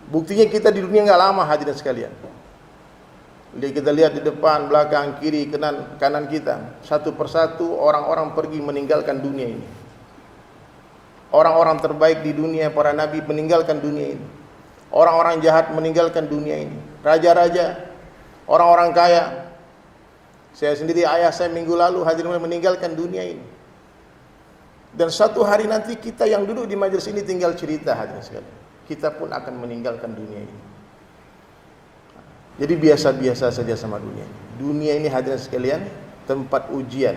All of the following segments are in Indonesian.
Buktinya kita di dunia nggak lama, hadirin sekalian. Jadi kita lihat di depan, belakang, kiri, kanan kita, satu persatu orang-orang pergi meninggalkan dunia ini. Orang-orang terbaik di dunia, para nabi, meninggalkan dunia ini. Orang-orang jahat meninggalkan dunia ini. Raja-raja, orang-orang kaya. Saya sendiri, ayah saya minggu lalu hadirin meninggalkan dunia ini. Dan satu hari nanti kita yang duduk di majelis ini tinggal cerita, hadirin sekalian. Kita pun akan meninggalkan dunia ini. Jadi biasa-biasa saja sama dunia. Dunia ini, hadirin sekalian, tempat ujian.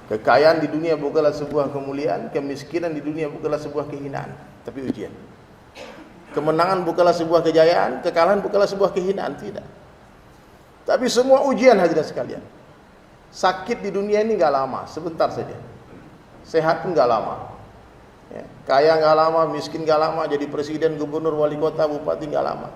Kekayaan di dunia bukanlah sebuah kemuliaan, kemiskinan di dunia bukanlah sebuah kehinaan, tapi ujian. Kemenangan bukanlah sebuah kejayaan, kekalahan bukanlah sebuah kehinaan, tidak. Tapi semua ujian, hadirin sekalian. Sakit di dunia ini nggak lama, sebentar saja. Sehat pun nggak lama. Ya, kaya nggak lama, miskin nggak lama, jadi presiden, gubernur, wali kota, bupati nggak lama.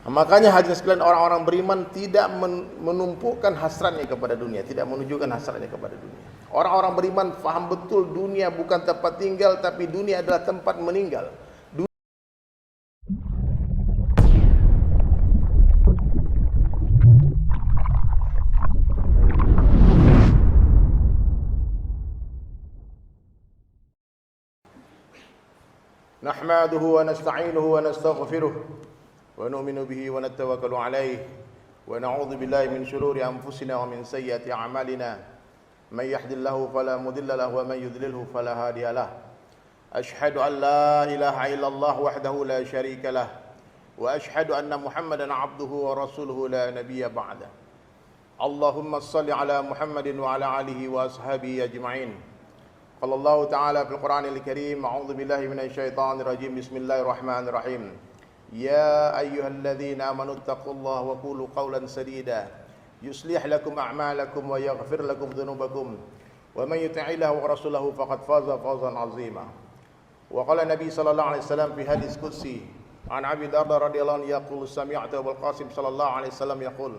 Makanya hadirin sekalian, orang-orang beriman tidak menumpukan hasratnya kepada dunia, tidak menunjukkan hasratnya kepada dunia. Orang-orang beriman faham betul dunia bukan tempat tinggal, tapi dunia adalah tempat meninggal. Nahmaduhu wa nasta'inuhu wa nastaghfiruh wa nu'minu bihi wa natawakkalu alayhi wa na'udzu billahi min shururi anfusina wa min sayyiati a'malina may yahdihillahu fala mudilla lahu wa may yudlilhu fala hadiya lahu ashhadu an la ilaha illallah wahdahu la syarika lah wa ashhadu anna muhammadan 'abduhu wa rasuluhu la nabiyya ba'da. Allahumma shalli ala Muhammadin wa ala alihi wa ashabihi ajma'in. Qala Allah ta'ala fil Qur'anil Karim, a'udzu billahi minasy syaithanir rajim. Bismillahirrahmanirrahim. Ya ayyuhalladzina amanu taqullaha wa qulu qawlan sadida yuslih lakum a'malakum wa yaghfir lakum dhunubakum wa may yuti'illaha wa rasulahu faqad faza fawzan 'azima. Wa qala Nabi sallallahu alaihi wasallam fi hadis qudsi an Abi Darda radhiyallahu anhu yaqulu sami'tu Abul Qasim sallallahu alaihi wasallam yaqul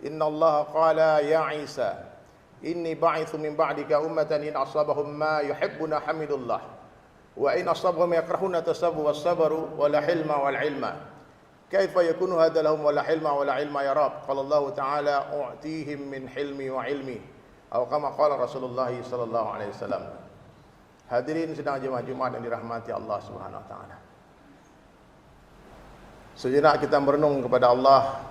inna Allah qala ya Isa inni ba'ithu min ba'dika ummatan in asabahum ma yuhibbuna hamidullah wa in asabahum yakrahuna tasabu was-sabru wa la hilma wal ilma kaifa yakunu hadha lahum wa la hilma wa la ilma ya rab qala Allah ta'ala u'tihim min hilmi wa ilmi atau kama qala Rasulullah sallallahu alaihi wasallam. Hadirin sidang jemaah Jumat yang dirahmati Allah Subhanahu wa taala. Sejenak kita merenung kepada Allah,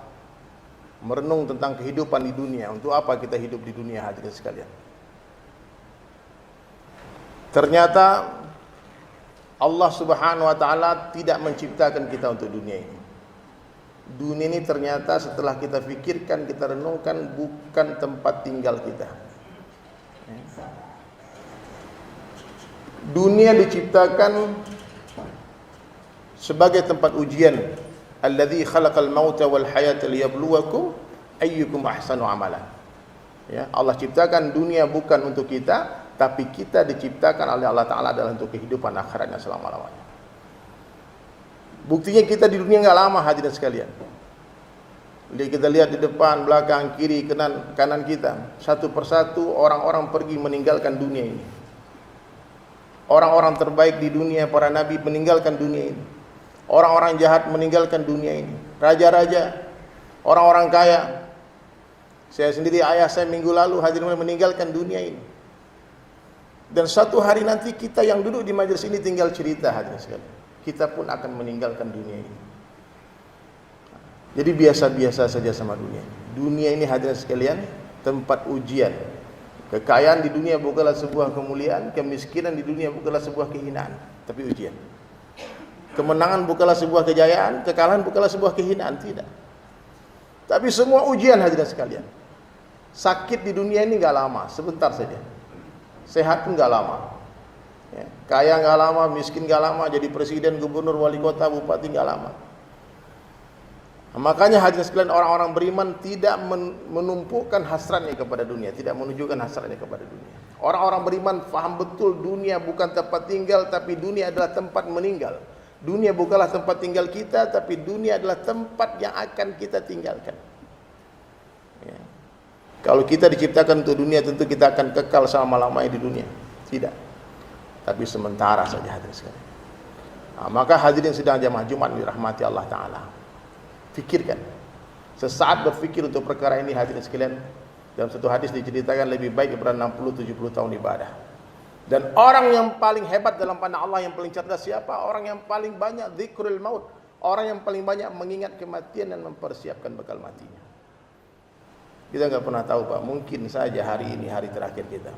merenung tentang kehidupan di dunia. Untuk apa kita hidup di dunia, hadirin sekalian? Ternyata Allah Subhanahu wa taala tidak menciptakan kita untuk dunia ini. Dunia ini ternyata setelah kita pikirkan, kita renungkan, bukan tempat tinggal kita. Dunia diciptakan sebagai tempat ujian. Alladzi khalaqal mauta wal hayata liyabluwakum ayyukum ahsanu amalan. Ya, Allah ciptakan dunia bukan untuk kita, tapi kita diciptakan oleh Allah Ta'ala adalah untuk kehidupan akhiratnya selama-lamanya. Buktinya kita di dunia nggak lama, hadirin sekalian. Jadi kita lihat di depan, belakang, kiri, kanan kita, satu persatu orang-orang pergi meninggalkan dunia ini. Orang-orang terbaik di dunia, para nabi, meninggalkan dunia ini. Orang-orang jahat meninggalkan dunia ini. Raja-raja, orang-orang kaya. Saya sendiri, ayah saya minggu lalu hadirin meninggalkan dunia ini. Dan satu hari nanti kita yang duduk di majelis ini tinggal cerita, hadirin sekalian. Kita pun akan meninggalkan dunia ini. Jadi biasa-biasa saja sama dunia. Dunia ini, hadirin sekalian, tempat ujian. Kekayaan di dunia bukanlah sebuah kemuliaan, kemiskinan di dunia bukanlah sebuah kehinaan, tapi ujian. Kemenangan bukanlah sebuah kejayaan, kekalahan bukanlah sebuah kehinaan, tidak. Tapi semua ujian, hadirin sekalian. Sakit di dunia ini nggak lama, sebentar saja. Sehat pun nggak lama. Ya, kaya nggak lama, miskin nggak lama, jadi presiden, gubernur, wali kota, bupati nggak lama. Makanya hadirin sekalian, orang-orang beriman tidak menumpukan hasratnya kepada dunia, tidak menunjukkan hasratnya kepada dunia. Orang-orang beriman faham betul dunia bukan tempat tinggal, tapi dunia adalah tempat meninggal. Dunia bukanlah tempat tinggal kita, tapi dunia adalah tempat yang akan kita tinggalkan. Ya. Kalau kita diciptakan untuk dunia, tentu kita akan kekal selama-lamanya di dunia. Tidak. Tapi sementara saja, hadirin sekalian. Maka hadirin sidang jamaah Jumat dirahmati Allah Ta'ala, fikirkan. Sesaat berfikir untuk perkara ini hadirin sekalian. Dalam satu hadis diceritakan lebih baik daripada 60-70 tahun ibadah. Dan orang yang paling hebat dalam pandang Allah, yang paling cerdas siapa? Orang yang paling banyak zikrul maut. Orang yang paling banyak mengingat kematian dan mempersiapkan bekal matinya. Kita nggak pernah tahu Pak, mungkin saja hari ini hari terakhir kita.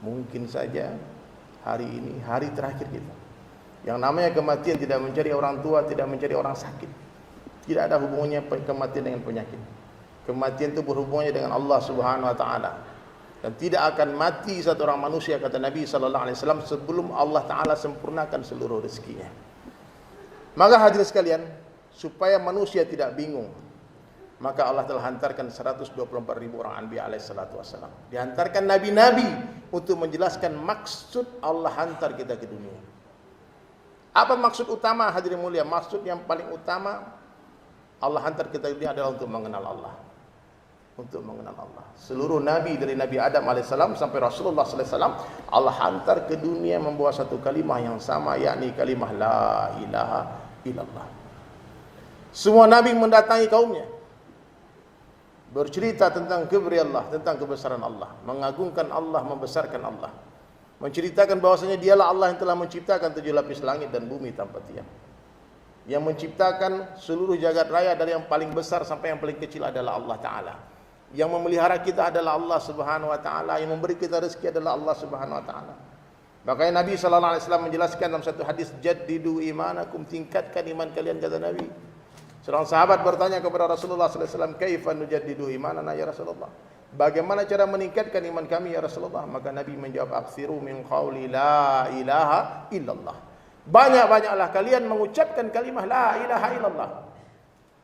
Mungkin saja hari ini hari terakhir kita. Yang namanya kematian tidak mencari orang tua, tidak mencari orang sakit. Tidak ada hubungannya kematian dengan penyakit. Kematian itu berhubungannya dengan Allah Subhanahu wa taala. Dan tidak akan mati satu orang manusia, kata Nabi sallallahu alaihi wasallam, sebelum Allah taala sempurnakan seluruh rezekinya. Maka hadirin sekalian, supaya manusia tidak bingung, maka Allah telah hantarkan 124.000 orang anbiya alaihi salatu wassalam. Dihantarkan nabi-nabi untuk menjelaskan maksud Allah hantar kita ke dunia. Apa maksud utama hadirin mulia? Maksud yang paling utama Allah hantar kita ke dunia adalah untuk mengenal Allah. Untuk mengenal Allah. Seluruh nabi dari Nabi Adam alaihissalam sampai Rasulullah sallallahu alaihi wasallam, Allah hantar ke dunia membawa satu kalimah yang sama, yakni kalimah la ilaha illallah. Semua nabi mendatangi kaumnya, bercerita tentang kebesaran Allah, tentang kebesaran Allah, mengagungkan Allah, membesarkan Allah, menceritakan bahwasanya dialah Allah yang telah menciptakan 7 lapis langit dan bumi tanpa tiang, yang menciptakan seluruh jagat raya dari yang paling besar sampai yang paling kecil adalah Allah Ta'ala, yang memelihara kita adalah Allah Subhanahu wa taala, yang memberi kita rezeki adalah Allah Subhanahu wa taala. Makanya Nabi sallallahu alaihi wasallam menjelaskan dalam satu hadis, jaddidu imanakum, tingkatkan iman kalian, kata Nabi. Seorang sahabat bertanya kepada Rasulullah sallallahu alaihi wasallam, kaifa nujaddidu imanana ya Rasulullah? Bagaimana cara meningkatkan iman kami ya Rasulullah? Maka Nabi menjawab, aksiru min qauli la ilaha illallah. Banyak-banyaklah kalian mengucapkan kalimah la ilaha illallah.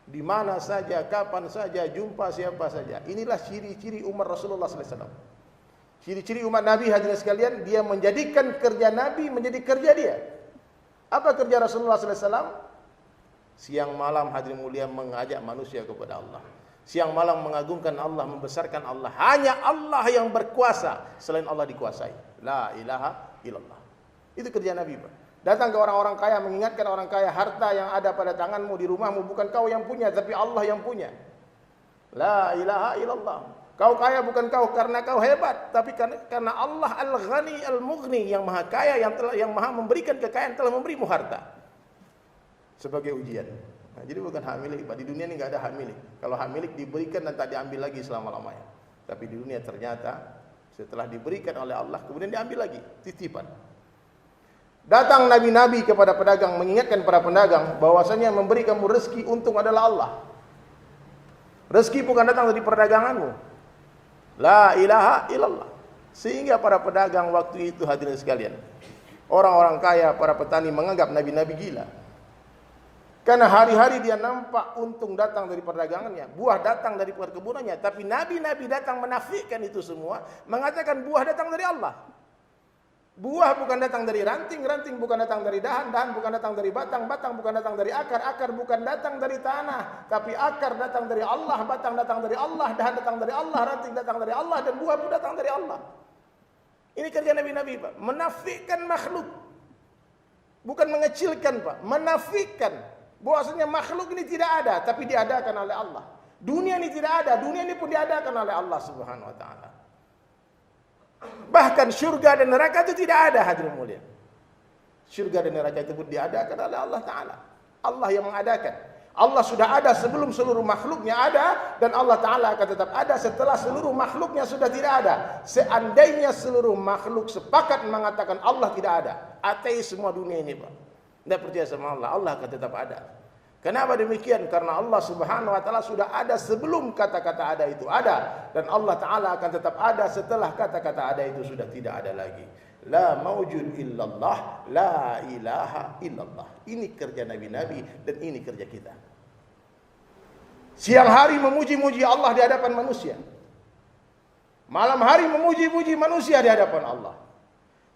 Di mana saja, kapan saja, jumpa siapa saja. Inilah ciri-ciri umat Rasulullah sallallahu alaihi wasallam. Ciri-ciri umat Nabi hadirin sekalian, dia menjadikan kerja Nabi menjadi kerja dia. Apa kerja Rasulullah sallallahu alaihi wasallam? Siang malam hadirin mulia mengajak manusia kepada Allah. Siang malam mengagungkan Allah, membesarkan Allah. Hanya Allah yang berkuasa, selain Allah dikuasai. La ilaha illallah. Itu kerja Nabi, Pak. Datang ke orang-orang kaya, mengingatkan orang kaya, harta yang ada pada tanganmu di rumahmu bukan kau yang punya, tapi Allah yang punya. La ilaha illallah. Kau kaya bukan kau karena kau hebat, tapi karena Allah Al-Ghani Al-Mughni, yang maha kaya, yang maha memberikan kekayaan, telah memberimu harta sebagai ujian. Nah, jadi bukan hak milik, Pak. Di dunia ini nggak ada hak milik. Kalau hak milik diberikan dan tak diambil lagi selama-lamanya. Tapi di dunia ternyata setelah diberikan oleh Allah kemudian diambil lagi, titipan. Datang nabi-nabi kepada pedagang, mengingatkan para pedagang bahwasanya memberi kamu rezeki untung adalah Allah. Rezeki bukan datang dari perdaganganmu. La ilaha illallah. Sehingga para pedagang waktu itu hadirin sekalian, orang-orang kaya, para petani menganggap nabi-nabi gila. Karena hari-hari dia nampak untung datang dari perdagangannya, buah datang dari perkebunannya, tapi nabi-nabi datang menafikan itu semua, mengatakan buah datang dari Allah. Buah bukan datang dari ranting, ranting bukan datang dari dahan, dahan bukan datang dari batang, batang bukan datang dari akar, akar bukan datang dari tanah, tapi akar datang dari Allah, batang datang dari Allah, dahan datang dari Allah, ranting datang dari Allah, dan buah pun datang dari Allah. Ini kerja nabi-nabi, Pak. Menafikan makhluk. Bukan mengecilkan, Pak. Menafikan. Bahwasanya makhluk ini tidak ada, tapi diadakan oleh Allah. Dunia ini tidak ada, dunia ini pun diadakan oleh Allah Subhanahu wa taala. Bahkan syurga dan neraka itu tidak ada, hadirin mulia. Syurga dan neraka itu pun diadakan oleh Allah Ta'ala. Allah yang mengadakan. Allah sudah ada sebelum seluruh makhluknya ada, dan Allah Ta'ala akan tetap ada setelah seluruh makhluknya sudah tidak ada. Seandainya seluruh makhluk sepakat mengatakan Allah tidak ada, ateis semua dunia ini, Pak. Tidak percaya sama Allah, Allah akan tetap ada. Kenapa demikian? Karena Allah Subhanahu wa taala sudah ada sebelum kata-kata ada itu ada, dan Allah Ta'ala akan tetap ada setelah kata-kata ada itu sudah tidak ada lagi. La maujud illallah, la ilaha illallah. Ini kerja nabi-nabi dan ini kerja kita. Siang hari memuji-muji Allah di hadapan manusia, malam hari memuji-muji manusia di hadapan Allah.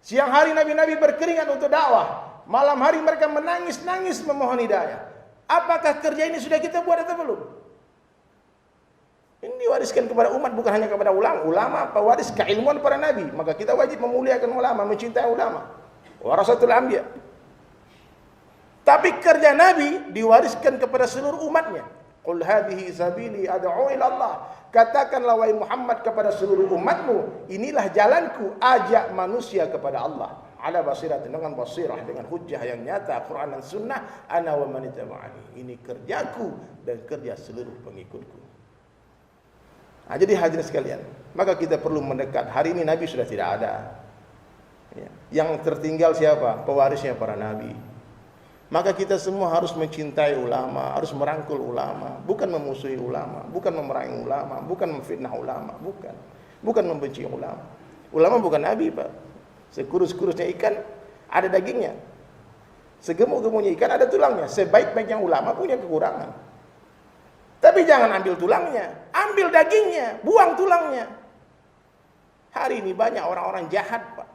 Siang hari nabi-nabi berkeringat untuk dakwah, malam hari mereka menangis-nangis memohon hidayah. Apakah kerja ini sudah kita buat atau belum? Ini diwariskan kepada umat, bukan hanya kepada ulama. Ulama pewaris keilmuan para nabi, maka kita wajib memuliakan ulama, mencintai ulama. Warasatul anbiya. Tapi kerja Nabi diwariskan kepada seluruh umatnya. Qul hadhihi sabili ad'u ila Allah. Katakanlah wahai Muhammad kepada seluruh umatmu, inilah jalanku, ajak manusia kepada Allah. Ala basirat, dengan basirah, dengan hujjah yang nyata, Quran dan Sunnah. Ana wa man ittaba'ani. Ini kerjaku dan kerja seluruh pengikutku. Nah, jadi hadirin sekalian, maka kita perlu mendekat. Hari ini Nabi sudah tidak ada. Ya. Yang tertinggal siapa? Pewarisnya para Nabi. Maka kita semua harus mencintai ulama, harus merangkul ulama, bukan memusuhi ulama, bukan memerangi ulama, bukan memfitnah ulama, bukan membenci ulama. Ulama bukan nabi, Pak. Sekurus-kurusnya ikan ada dagingnya, segemuk-gemuknya ikan ada tulangnya. Sebaik-baiknya ulama punya kekurangan, tapi jangan ambil tulangnya, ambil dagingnya, buang tulangnya. Hari ini banyak orang-orang jahat, Pak.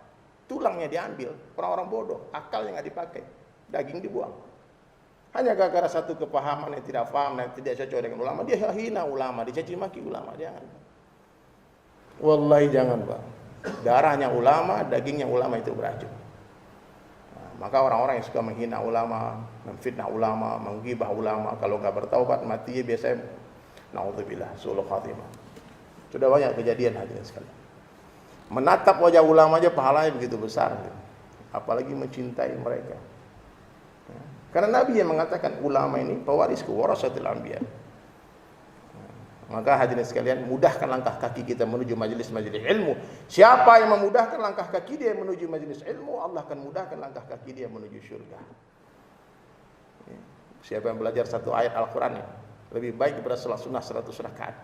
Tulangnya diambil, orang-orang bodoh, akalnya nggak dipakai. Daging dibuang. Hanya gara-gara satu kepahaman yang tidak paham dan tidak cocok dengan ulama, dia hina ulama, dicaci maki ulama. Jangan. Wallahi jangan, Pak. Darahnya ulama, dagingnya ulama itu beracun. Nah, maka orang-orang yang suka menghina ulama, memfitnah ulama, menggibah ulama, kalau nggak bertaubat matinya biasanya naudzubillah, su'ul khatimah. Sudah banyak kejadian hadirin sekalian. Menatap wajah ulama aja pahalanya begitu besar. Apalagi mencintai mereka. Karena Nabi yang mengatakan ulama ini pewarisku, warasatul anbiya. Maka hadirin sekalian, mudahkan langkah kaki kita menuju majelis-majelis ilmu. Siapa yang memudahkan langkah kaki dia menuju majelis ilmu, Allah akan mudahkan langkah kaki dia menuju syurga. Siapa yang belajar satu ayat Al-Quran lebih baik daripada salat sunnah 100 rakaat.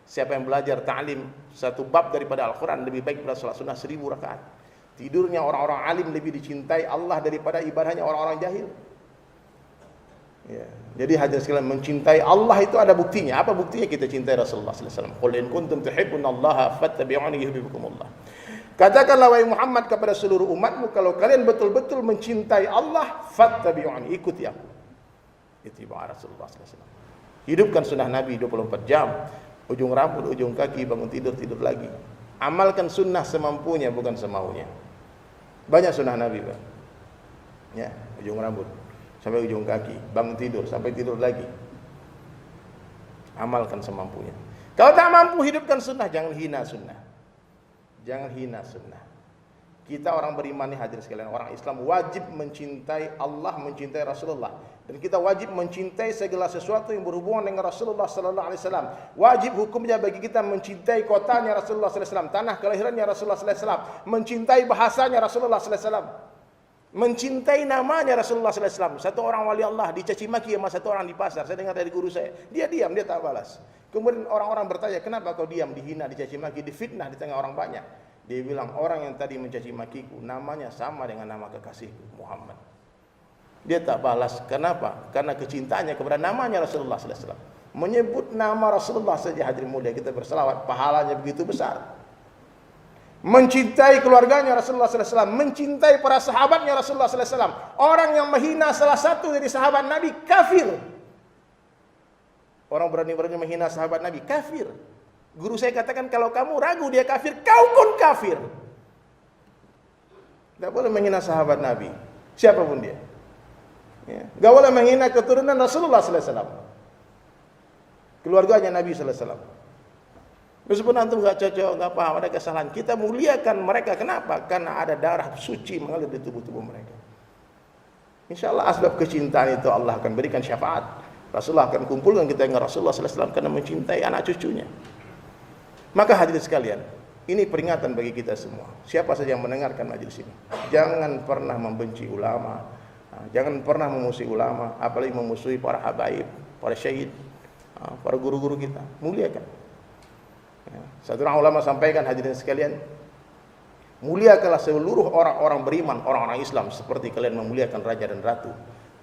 Siapa yang belajar ta'lim satu bab daripada Al-Quran lebih baik daripada salat sunnah 1000 rakaat. Tidurnya orang-orang alim lebih dicintai Allah daripada ibadahnya orang-orang jahil. Ya. Jadi hadirin sekalian, mencintai Allah itu ada buktinya. Apa buktinya? Kita cintai Rasulullah sallallahu alaihi wasallam. Qul in kuntum tuhibbunallaha fattabi'uni yuhibbukumullah. Katakanlah wahai Muhammad kepada seluruh umatmu, kalau kalian betul-betul mencintai Allah, fattabi'uni, ikuti aku. Ittiba' Rasulullah sallallahu alaihi wasallam. Hidupkan sunnah Nabi 24 jam. Ujung rambut, ujung kaki, bangun tidur, tidur lagi. Amalkan sunnah semampunya, bukan semaunya. Banyak sunnah Nabi, Pak. Ya, ujung rambut sampai ujung kaki, bangun tidur sampai tidur lagi. Amalkan semampunya. Kalau tak mampu hidupkan sunnah, jangan hina sunnah. Jangan hina sunnah. Kita orang beriman nih hadirin sekalian, orang Islam wajib mencintai Allah, mencintai Rasulullah, dan kita wajib mencintai segala sesuatu yang berhubungan dengan Rasulullah sallallahu alaihi wasallam. Wajib hukumnya bagi kita mencintai kotanya Rasulullah sallallahu alaihi wasallam, tanah kelahirannya Rasulullah sallallahu alaihi wasallam, mencintai bahasanya Rasulullah sallallahu alaihi wasallam, mencintai namanya Rasulullah sallallahu alaihi wasallam. Satu orang wali Allah dicaci maki sama satu orang di pasar. Saya dengar dari guru saya, dia diam, dia tak balas. Kemudian orang-orang bertanya, kenapa kau diam, dihina, dicaci maki, difitnah di tengah orang banyak? Dia bilang, orang yang tadi mencaci makiku namanya sama dengan nama kekasihku Muhammad. Dia tak balas. Kenapa? Karena kecintaannya kepada namanya Rasulullah sallallahu alaihi wasallam. Menyebut nama Rasulullah saja hadirin mulia, kita berselawat, pahalanya begitu besar. Mencintai keluarganya Rasulullah sallallahu alaihi wasallam, mencintai para sahabatnya Rasulullah sallallahu alaihi wasallam. Orang yang menghina salah satu dari sahabat Nabi kafir. Orang berani-berani menghina sahabat Nabi kafir. Guru saya katakan, kalau kamu ragu dia kafir, kau pun kafir. Tidak boleh menghina sahabat Nabi, siapapun dia. Ya. Tidak boleh menghina keturunan Rasulullah sallallahu alaihi wasallam, keluarganya Nabi sallallahu alaihi wasallam. Meskipun antum nggak cocok, nggak paham, ada kesalahan, kita muliakan mereka. Kenapa? Karena ada darah suci mengalir di tubuh-tubuh mereka. Insya Allah asbab kecintaan itu Allah akan berikan syafaat. Rasulullah akan kumpulkan kita dengan Rasulullah sallallahu alaihi wasallam karena mencintai anak cucunya. Maka hadirin sekalian, ini peringatan bagi kita semua. Siapa saja yang mendengarkan majelis ini, jangan pernah membenci ulama, jangan pernah memusuhi ulama, apalagi memusuhi para habaib, para syahid, para guru-guru kita. Muliakan. Satu orang ulama sampaikan, hadirin sekalian, muliakanlah seluruh orang-orang beriman, orang-orang Islam seperti kalian memuliakan raja dan ratu.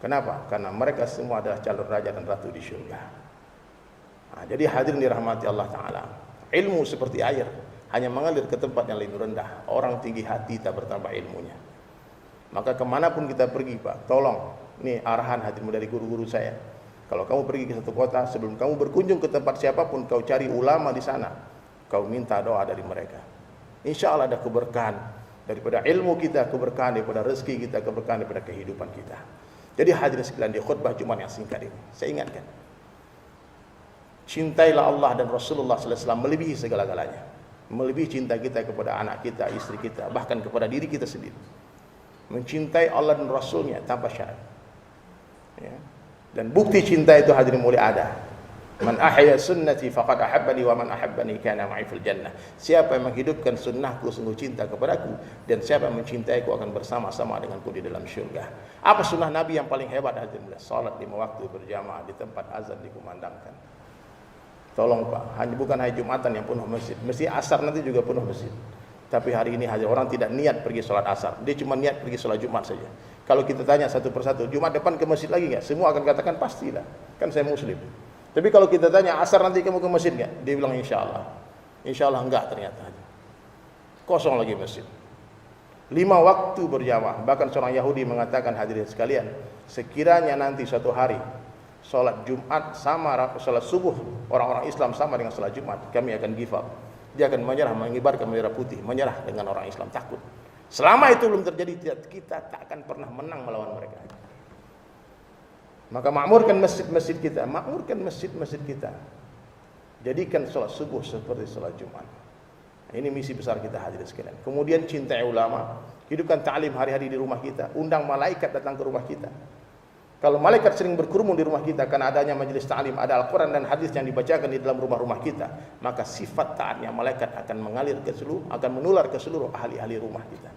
Kenapa? Karena mereka semua adalah calon raja dan ratu di syurga. Jadi hadirin dirahmati Allah Ta'ala, ilmu seperti air, hanya mengalir ke tempat yang lebih rendah. Orang tinggi hati tak bertambah ilmunya. Maka kemanapun kita pergi, Pak, tolong, ini arahan hatimu dari guru-guru saya. Kalau kamu pergi ke satu kota, sebelum kamu berkunjung ke tempat siapapun, kau cari ulama di sana, kau minta doa dari mereka. Insya Allah ada keberkahan daripada ilmu kita, keberkahan daripada rezeki kita, keberkahan daripada kehidupan kita. Jadi hadirin sekalian, di khutbah Jumat yang singkat ini saya ingatkan, cintailah Allah dan Rasulullah sallallahu alaihi wasallam melebihi segala-galanya. Melebihi cinta kita kepada anak kita, istri kita, bahkan kepada diri kita sendiri. Mencintai Allah dan Rasulnya tanpa syarat. Ya. Dan bukti cinta itu hadirin mulia ada. Man ahya sunnati faqad ahabbani wa man ahabbani kana ma'i fil jannah. Siapa yang menghidupkan sunnahku sungguh cinta kepadaku, dan siapa yang mencintaiku akan bersama-sama denganku di dalam syurga. Apa sunnah Nabi yang paling hebat hadirin mulia? Salat 5 waktu berjamaah di tempat azan dikumandangkan. Tolong Pak, bukan hari Jumatan yang penuh masjid. Mesti asar nanti juga penuh masjid. Tapi hari ini orang tidak niat pergi sholat asar. Dia cuma niat pergi sholat Jumat saja. Kalau kita tanya satu persatu, Jumat depan ke masjid lagi nggak? Semua akan katakan pastilah. Kan saya muslim. Tapi kalau kita tanya asar nanti kamu ke masjid nggak? Dia bilang insya Allah. Insya Allah enggak ternyata. Kosong lagi masjid. 5 waktu berjamaah. Bahkan seorang Yahudi mengatakan, hadirin sekalian, sekiranya nanti suatu hari sholat Jumat sama sholat subuh orang-orang Islam sama dengan sholat Jumat, kami akan give up. Dia akan menyerah, mengibarkan bendera putih, menyerah dengan orang Islam, takut. Selama itu belum terjadi, kita tak akan pernah menang melawan mereka. Maka makmurkan masjid-masjid kita, makmurkan masjid-masjid kita. Jadikan sholat subuh seperti sholat Jumat. Ini misi besar kita hadirin sekalian. Kemudian cintai ulama, hidupkan ta'lim hari-hari di rumah kita, undang malaikat datang ke rumah kita. Kalau malaikat sering berkerumun di rumah kita karena adanya majelis ta'lim, ada Al-Quran dan hadis yang dibacakan di dalam rumah-rumah kita, maka sifat taatnya malaikat akan mengalir ke seluruh, akan menular ke seluruh ahli-ahli rumah kita.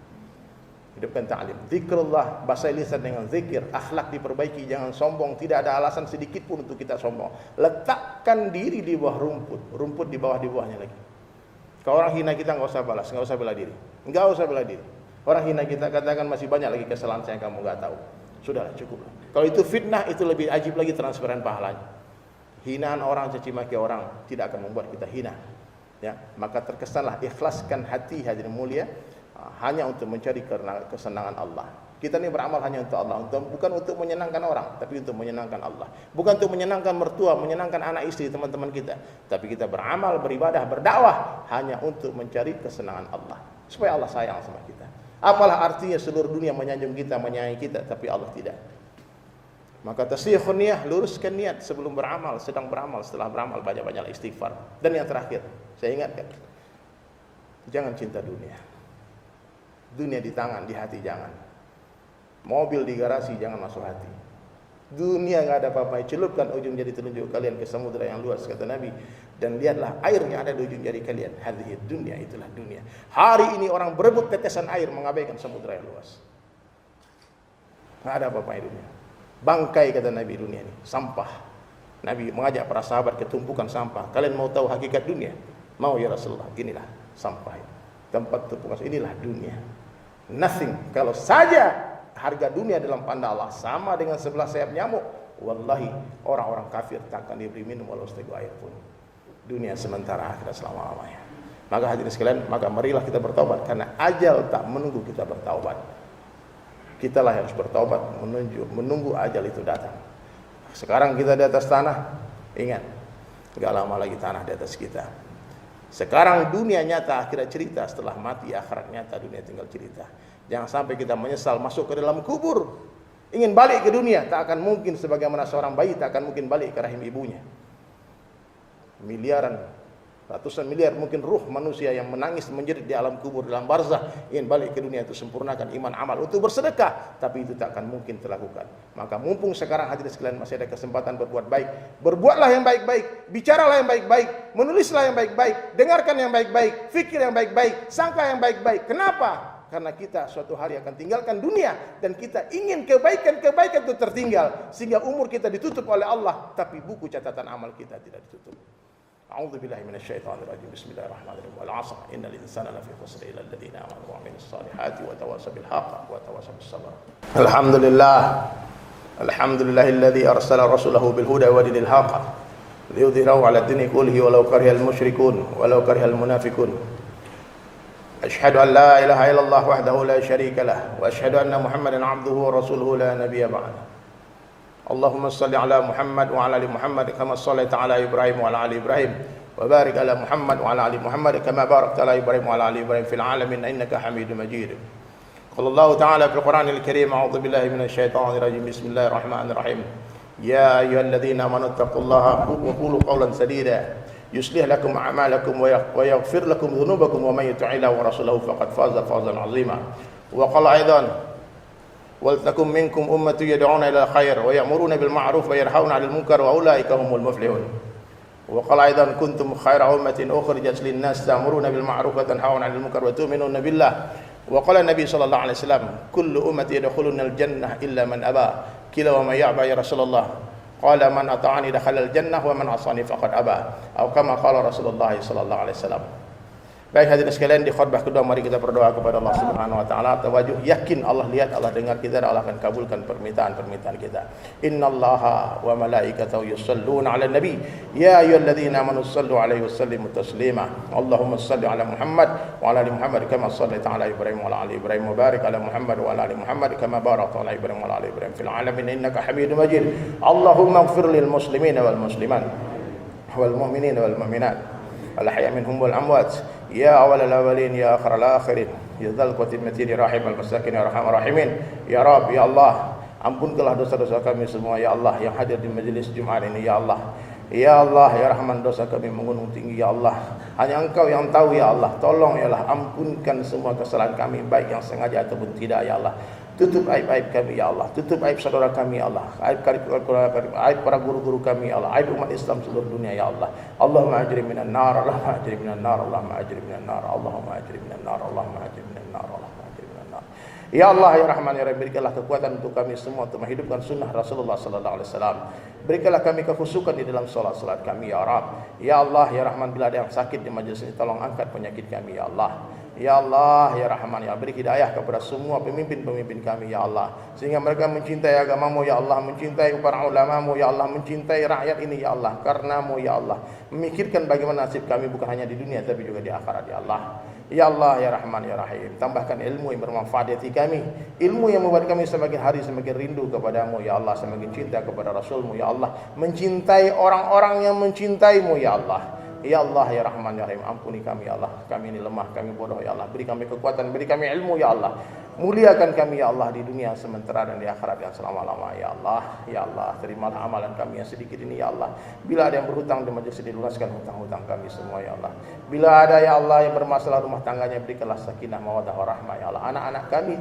Hidupkan ta'lim, zikrullah, bahasa lisan dengan zikir, akhlak diperbaiki, jangan sombong, tidak ada alasan sedikit pun untuk kita sombong. Letakkan diri di bawah rumput di bawahnya lagi. Kalau orang hina kita nggak usah balas, nggak usah bela diri, nggak usah bela diri. Orang hina kita katakan masih banyak lagi kesalahan saya yang kamu nggak tahu. Sudahlah, cukuplah. Kalau itu fitnah, itu lebih ajib lagi transferan pahalanya. Hinaan orang, caci maki orang tidak akan membuat kita hina. Ya, maka terkesanlah ikhlaskan hati hadirin mulia hanya untuk mencari kesenangan Allah. Kita ini beramal hanya untuk Allah, bukan untuk menyenangkan orang, tapi untuk menyenangkan Allah. Bukan untuk menyenangkan mertua, menyenangkan anak istri, teman-teman kita, tapi kita beramal, beribadah, berdakwah hanya untuk mencari kesenangan Allah, supaya Allah sayang sama kita. Apalah artinya seluruh dunia menyanjung kita, menyayangi kita, tapi Allah tidak. Maka tasihun niyah, luruskan niat sebelum beramal, sedang beramal, setelah beramal banyak-banyak istighfar. Dan yang terakhir, saya ingatkan, jangan cinta dunia. Dunia di tangan, di hati jangan. Mobil di garasi jangan masuk hati. Dunia nggak ada apa-apa. Celupkan ujung jari telunjuk kalian ke samudera yang luas, kata Nabi, dan lihatlah air yang ada di ujung jari kalian. Hadhihi dunia, itulah dunia. Hari ini orang berebut tetesan air, mengabaikan samudera yang luas. Nggak ada apa-apa di dunia. Bangkai, kata Nabi, dunia ini sampah. Nabi mengajak para sahabat ke tumpukan sampah. Kalian mau tahu hakikat dunia? Mau ya Rasulullah. Inilah sampah, tempat tumpukan. Inilah dunia. Nothing. Kalau saja harga dunia dalam pandang Allah sama dengan 11 sayap nyamuk, wallahi orang-orang kafir tak akan diberi minum walau seteguk air pun. Dunia sementara, akhirat selama-lamanya. Maka hadirin sekalian, maka marilah kita bertaubat, karena ajal tak menunggu kita bertaubat. Kitalah yang harus bertaubat, menunggu ajal itu datang. Sekarang kita di atas tanah, ingat, gak lama lagi tanah di atas kita. Sekarang dunia nyata, akhirat cerita. Setelah mati, akhirat nyata, dunia tinggal cerita. Jangan sampai kita menyesal masuk ke dalam kubur, ingin balik ke dunia, tak akan mungkin. Sebagaimana seorang bayi tak akan mungkin balik ke rahim ibunya. Miliaran, ratusan miliar mungkin ruh manusia yang menangis menjerit di alam kubur, dalam barzah, ingin balik ke dunia itu sempurnakan iman amal untuk bersedekah, tapi itu tak akan mungkin terlakukan. Maka mumpung sekarang hadirin sekalian masih ada kesempatan berbuat baik, berbuatlah yang baik-baik, bicaralah yang baik-baik, menulislah yang baik-baik, dengarkan yang baik-baik, fikir yang baik-baik, sangka yang baik-baik. Kenapa? Karena kita suatu hari akan tinggalkan dunia, dan kita ingin kebaikan-kebaikan itu tertinggal, sehingga umur kita ditutup oleh Allah, tapi buku catatan amal kita tidak ditutup. A'udzubillahi minasyaitonirrajim. Bismillahirrahmanirrahim. Wal 'ashr innal insana lafi khusr illa alladziina aamanu wa 'amilus salihati wa tawassaw bil haqqi wa tawassaw bis sabr. Alhamdulillahilladzi arsala rasulahu bil huda wa dinil haqq liyudhhirahu 'ala ad-dini kullihi walau karihal musyrikun walau karihal munafiqun. Asyhadu an la ilaha illallah wahdahu la syarika lah wa asyhadu anna Muhammadan 'abduhu wa rasuluhu la nabiyya ba'da. Allahumma salli ala Muhammad wa ala ali Muhammad kama shallaita ala Ibrahim wa ala ali Ibrahim wa barik ala Muhammad wa ala ali Muhammad kama barakta ala Ibrahim wa ala ali Ibrahim fil alamin innaka Hamidum Majid. قال الله تعالى في القرآن الكريم: أعوذ بالله من الشيطان الرجيم، بسم الله الرحمن الرحيم. يا أيها الذين آمنوا اتقوا الله وقولوا قولا سديدا يصلح لكم أعمالكم ويغفر لكم ذنوبكم ومن يطع الله ورسوله فقد فاز فوزا عظيما. وقال أيضا: ولتكن منكم أمة يدعون إلى الخير ويأمرون بالمعروف وينهون عن المنكر وأولئك هم المفلحون. وقال أيضا: كنتم خير أمة أخرجت للناس تأمرون بالمعروف وتنهون عن المنكر وتؤمنون بالله. وقال النبي صلى الله عليه وسلم: كل أمتي يدخلون الجنة إلا من أبى. قيل ومن يأبى يا رسول الله؟ قال: من أطاعني دخل الجنة ومن عصاني فقد أبى. أو كما قال رسول الله صلى الله عليه وسلم. Baik hadirin sekalian, di khutbah kedua mari kita berdoa kepada Allah Subhanahu wa taala. Tawajuh, yakin Allah lihat, Allah dengar kita, dan Allah akan kabulkan permintaan-permintaan kita. Innallaha wa malaikatahu yusholluna 'alan nabi ya ayyuhalladzina amanu shallu 'alaihi wa sallimu taslima. Allahumma shalli 'ala Muhammad wa 'ala ali Muhammad kama shallaita 'ala Ibrahim wa 'ala ali Ibrahim wa barik 'ala Muhammad wa 'ala ali Muhammad kama barakta 'ala Ibrahim wa 'ala ali Ibrahim fil 'alamin innaka Hamidum Majid. Allahumma ighfir lil muslimina wal muslimat wal mu'minina wal mu'minat al-ahya minhum wal amwat. Ya awal al-awalin, ya akhir al-akhirin, ya dzal quwwati matin, ya rahim al-masakin, ya arhamar rahimin. Ya Rabb, ya Allah, ampunkanlah dosa-dosa kami semua ya Allah yang hadir di majelis Jumat ini ya Allah. Ya Allah, ya Rahman, dosa kami menggunung tinggi ya Allah. Hanya Engkau yang tahu ya Allah. Tolong ya Allah, ampunkan semua kesalahan kami, baik yang sengaja ataupun tidak ya Allah. Tutup aib-aib kami ya Allah, tutup aib saudara kami ya Allah, aib para guru-guru kami ya Allah, aib umat Islam seluruh dunia ya Allah. Allahumma ajri minan nar, Allahumma ajri minan nar, Allahumma ajri minan nar, Allahumma ajri minan nar, Allahumma ajri minan nar, Allahumma ajri minan nar. Ya Allah, ya Rahman, ya Rahim, berikanlah kekuatan untuk kami semua untuk menghidupkan sunnah Rasulullah sallallahu alaihi wasallam. Berikanlah kami kekhusyukan di dalam salat-salat kami ya Rabb. Ya Allah, ya Rahman, bila ada yang sakit di majelis ini, tolong angkat penyakit kami ya Allah. Ya Allah, ya Rahman, ya beri hidayah kepada semua pemimpin-pemimpin kami ya Allah, sehingga mereka mencintai agamamu ya Allah, mencintai para ulamamu ya Allah, mencintai rakyat ini ya Allah, karenamu ya Allah, memikirkan bagaimana nasib kami bukan hanya di dunia tapi juga di akhirat ya Allah. Ya Allah, ya Rahman, ya Rahim, tambahkan ilmu yang bermanfaat di hati kami, ilmu yang membuat kami semakin hari semakin rindu kepadamu ya Allah, semakin cinta kepada Rasulmu ya Allah, mencintai orang-orang yang mencintaimu ya Allah. Ya Allah, ya Rahman, ya Rahim, ampuni kami ya Allah, kami ini lemah, kami bodoh ya Allah, beri kami kekuatan, beri kami ilmu ya Allah, muliakan kami ya Allah di dunia sementara dan di akhirat yang selama-lama ya Allah. Ya Allah, terimalah amalan kami yang sedikit ini ya Allah. Bila ada yang berhutang di majelis ini, lunaskan hutang-hutang kami semua ya Allah. Bila ada ya Allah yang bermasalah rumah tangganya, berikanlah sakinah mawaddah warahmah ya Allah. Anak-anak kami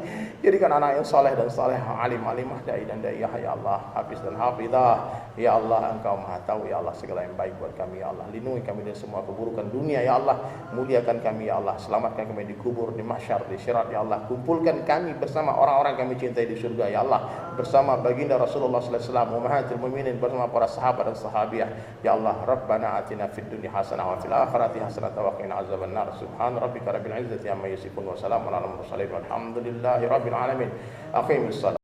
jadikan anak yang saleh dan salehah, alim alimah, dai dan daiyah ya Allah, hafiz dan hafizah ya Allah. Engkau Maha tahu ya Allah segala yang baik buat kami ya Allah. Lindungi kami dari semua keburukan dunia ya Allah, muliakan kami ya Allah, selamatkan kami di kubur, di mahsyar, di syirat ya Allah. Kumpulkan kami bersama orang-orang kami cintai di surga ya Allah, bersama baginda Rasulullah sallallahu alaihi wasallam, ummahatul mukminin, bersama para sahabat dan sahabiah ya Allah. Rabbana atina fid dunya hasanah wa fil akhirati hasanah wa qina azabannar. Subhan rabbika rabbil izzati amma yasifun wa salamun alal mursalin walhamdulillahi rabbil alamin. Aqimis shalah.